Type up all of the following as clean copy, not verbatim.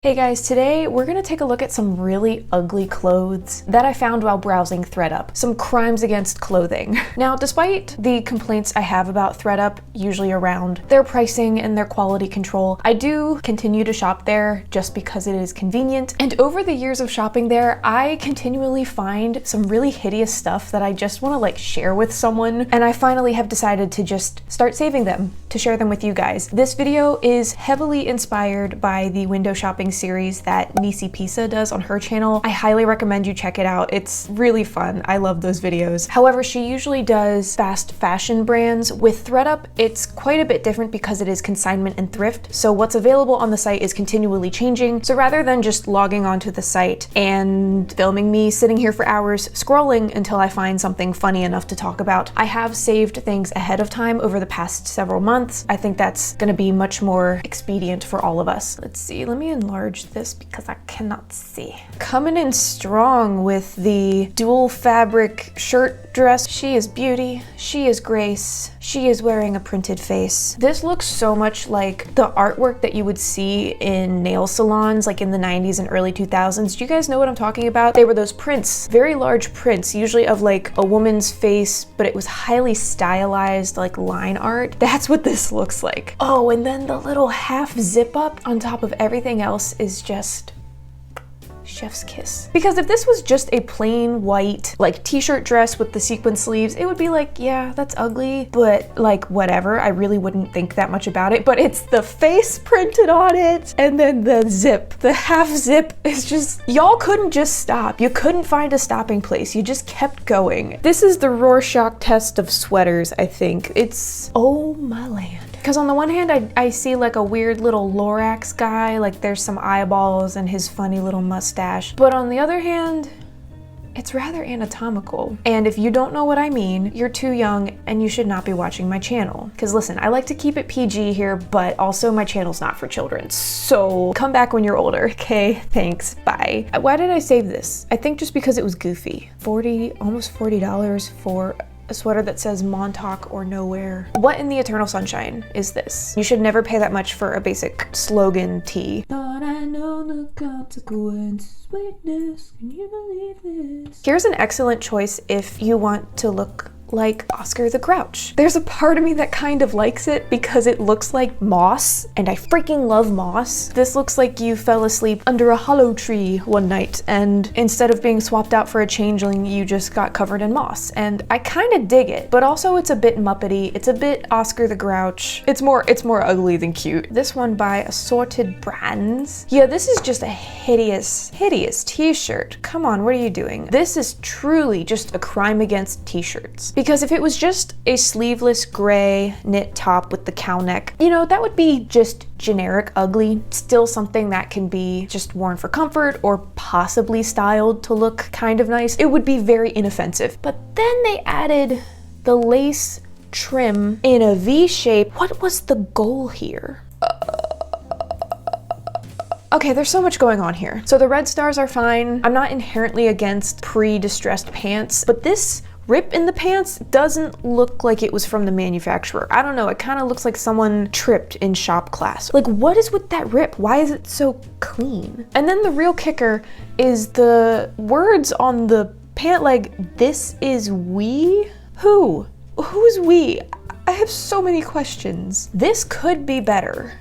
Hey guys, today we're gonna take a look at some really ugly clothes that I found while browsing ThredUp. Some crimes against clothing. Now, despite the complaints I have about ThredUp, usually around their pricing and their quality control, I do continue to shop there just because it is convenient. And over the years of shopping there, I continually find some really hideous stuff that I just wanna share with someone. And I finally have decided to just start saving them to share them with you guys. This video is heavily inspired by the window shopping series that Nisi Pisa does on her channel. I highly recommend you check it out. It's really fun. I love those videos. However, she usually does fast fashion brands. With ThredUp, it's quite a bit different because it is consignment and thrift. So what's available on the site is continually changing. So rather than just logging onto the site and filming me sitting here for hours scrolling until I find something funny enough to talk about, I have saved things ahead of time over the past several months. I think that's gonna be much more expedient for all of us. Let's see, let me enlarge this because I cannot see. Coming in strong with the dual fabric shirt dress. She is beauty, she is grace, she is wearing a printed face. This looks so much like the artwork that you would see in nail salons like in the 90s and early 2000s. Do you guys know what I'm talking about? They were those prints, very large prints, usually of like a woman's face, but it was highly stylized like line art. That's what this looks like. Oh, and then the little half zip up on top of everything else is just chef's kiss. Because if this was just a plain white like t-shirt dress with the sequin sleeves, it would be like, yeah, that's ugly, but like whatever, I really wouldn't think that much about it. But it's the face printed on it and then the zip, the half zip is just, y'all couldn't just stop. You couldn't find a stopping place. You just kept going. This is the Rorschach test of sweaters, I think. It's, oh my land. Because on the one hand, I see like a weird little Lorax guy, like there's some eyeballs and his funny little mustache. But on the other hand, it's rather anatomical. And if you don't know what I mean, you're too young and you should not be watching my channel. Because listen, I like to keep it PG here, but also my channel's not for children. So come back when you're older, okay? Thanks, bye. Why did I save this? I think just because it was goofy. Almost $40 for a sweater that says Montauk or Nowhere. What in the eternal sunshine is this? You should never pay that much for a basic slogan tee. Thought I know the consequence, sweetness, can you believe this? Here's an excellent choice if you want to look like Oscar the Grouch. There's a part of me that kind of likes it because it looks like moss, and I freaking love moss. This looks like you fell asleep under a hollow tree one night, and instead of being swapped out for a changeling, you just got covered in moss. And I kind of dig it, but also it's a bit Muppety. It's a bit Oscar the Grouch. It's more ugly than cute. This one by Assorted Brands. Yeah, this is just a hideous t-shirt. Come on, what are you doing? This is truly just a crime against t-shirts. Because if it was just a sleeveless gray knit top with the cow neck, you know, that would be just generic ugly. Still something that can be just worn for comfort or possibly styled to look kind of nice. It would be very inoffensive. But then they added the lace trim in a V shape. What was the goal here? Okay, there's so much going on here. So the red stars are fine. I'm not inherently against pre-distressed pants, but this rip in the pants doesn't look like it was from the manufacturer. I don't know, it kind of looks like someone tripped in shop class. Like, what is with that rip? Why is it so clean? And then the real kicker is the words on the pant leg, this is we? Who? Who's we? I have so many questions. This could be better.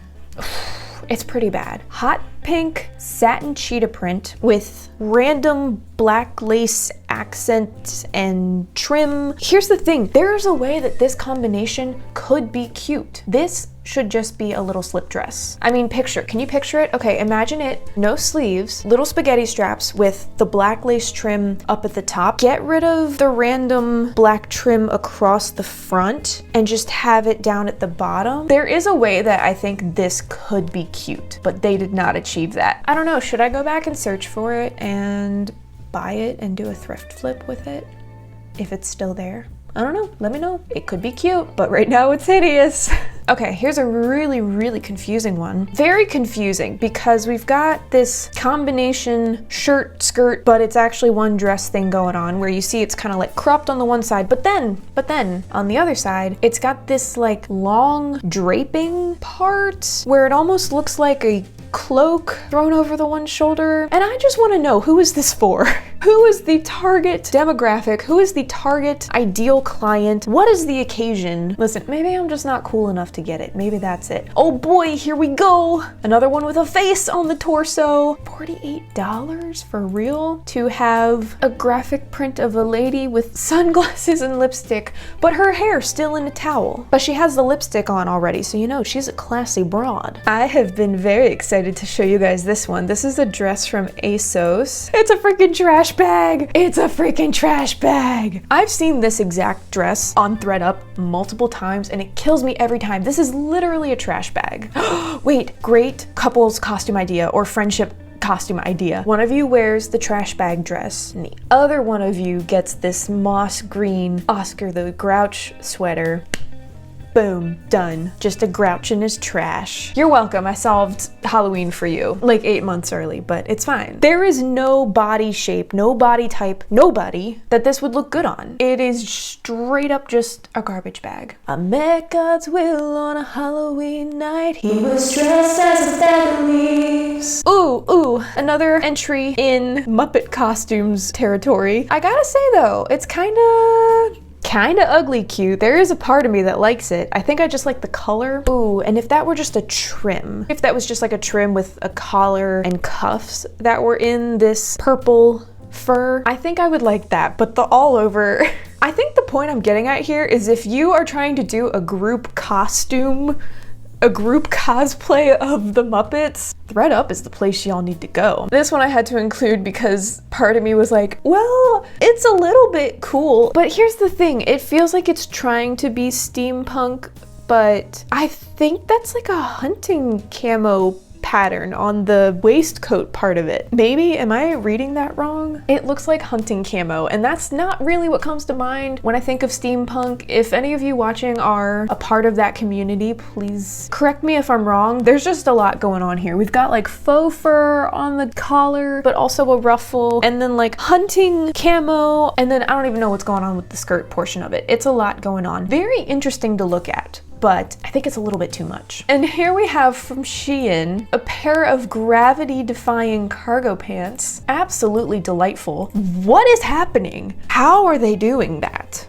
It's pretty bad. Hot pink satin cheetah print with random black lace accent and trim. Here's the thing, there's a way that this combination could be cute. This should just be a little slip dress. I mean, can you picture it? Okay, imagine it, no sleeves, little spaghetti straps with the black lace trim up at the top. Get rid of the random black trim across the front and just have it down at the bottom. There is a way that I think this could be cute, but they did not achieve that. I don't know, should I go back and search for it and buy it and do a thrift flip with it if it's still there? I don't know, let me know. It could be cute, but right now it's hideous. Okay, here's a really confusing one. Very confusing because we've got this combination shirt, skirt, but it's actually one dress thing going on where you see it's kind of like cropped on the one side, but then on the other side, it's got this like long draping part where it almost looks like a cloak thrown over the one shoulder. And I just want to know, who is this for? Who is the target demographic? Who is the target ideal client? What is the occasion? Listen, maybe I'm just not cool enough to get it. Maybe that's it. Oh boy, here we go. Another one with a face on the torso. $48 for real? To have a graphic print of a lady with sunglasses and lipstick, but her hair still in a towel. But she has the lipstick on already, so you know she's a classy broad. I have been very excited to show you guys this one. This is a dress from ASOS. It's a freaking trash bag. It's a freaking trash bag. I've seen this exact dress on ThredUp multiple times and it kills me every time. This is literally a trash bag. Wait, great couples costume idea or friendship costume idea. One of you wears the trash bag dress and the other one of you gets this moss green Oscar the Grouch sweater. Boom, done. Just a Grouch in his trash. You're welcome, I solved Halloween for you. Like 8 months early, but it's fine. There is no body shape, no body type, nobody that this would look good on. It is straight up just a garbage bag. I met God's will on a Halloween night. He was dressed as a bag of leaves. Ooh, another entry in Muppet costumes territory. I gotta say though, it's kinda ugly cute. There is a part of me that likes it. I think I just like the color. Ooh, and if that were just a trim, if that was just like a trim with a collar and cuffs that were in this purple fur, I think I would like that, but the all over, I think the point I'm getting at here is if you are trying to do a group costume, a group cosplay of the Muppets, ThredUp is the place y'all need to go. This one I had to include because part of me was like, well, it's a little bit cool, but here's the thing, it feels like it's trying to be steampunk, but I think that's like a hunting camo pattern on the waistcoat part of it. Maybe, am I reading that wrong? It looks like hunting camo, and that's not really what comes to mind when I think of steampunk. If any of you watching are a part of that community, please correct me if I'm wrong. There's just a lot going on here. We've got like faux fur on the collar, but also a ruffle, and then like hunting camo, and then I don't even know what's going on with the skirt portion of it. It's a lot going on. Very interesting to look at, but I think it's a little bit too much. And here we have from Shein a pair of gravity-defying cargo pants. Absolutely delightful. What is happening? How are they doing that?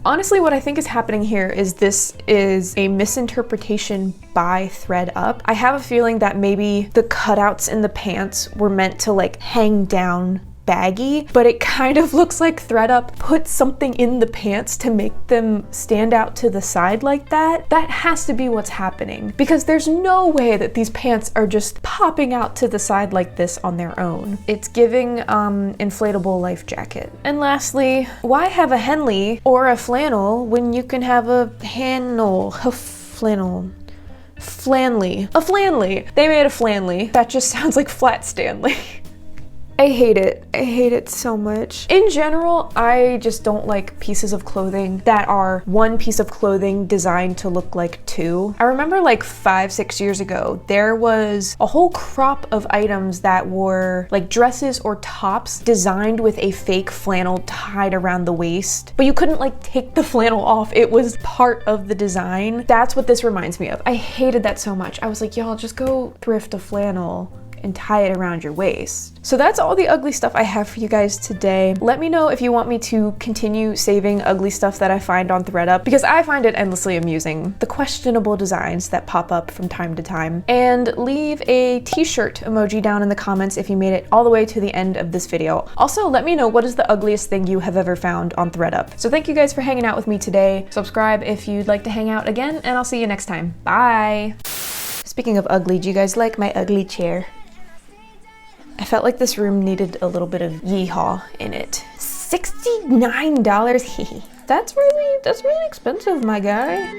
Honestly, what I think is happening here is this is a misinterpretation by ThredUp. I have a feeling that maybe the cutouts in the pants were meant to like hang down baggy, but it kind of looks like ThredUp put something in the pants to make them stand out to the side like that. That has to be what's happening, because there's no way that these pants are just popping out to the side like this on their own. It's giving inflatable life jacket. And lastly, why have a Henley or a flannel when you can have a flannel? Flanley. A Flanley. They made a Flanley. That just sounds like Flat Stanley. I hate it. I hate it so much. In general, I just don't like pieces of clothing that are one piece of clothing designed to look like two. I remember like 5-6 years ago, there was a whole crop of items that were like dresses or tops designed with a fake flannel tied around the waist, but you couldn't like take the flannel off. It was part of the design. That's what this reminds me of. I hated that so much. I was like, y'all just go thrift a flannel and tie it around your waist. So that's all the ugly stuff I have for you guys today. Let me know if you want me to continue saving ugly stuff that I find on ThredUp, because I find it endlessly amusing, the questionable designs that pop up from time to time. And leave a t-shirt emoji down in the comments if you made it all the way to the end of this video. Also, let me know what is the ugliest thing you have ever found on ThredUp. So thank you guys for hanging out with me today. Subscribe if you'd like to hang out again, and I'll see you next time. Bye. Speaking of ugly, do you guys like my ugly chair? I felt like this room needed a little bit of yeehaw in it. $69? That's really expensive, my guy.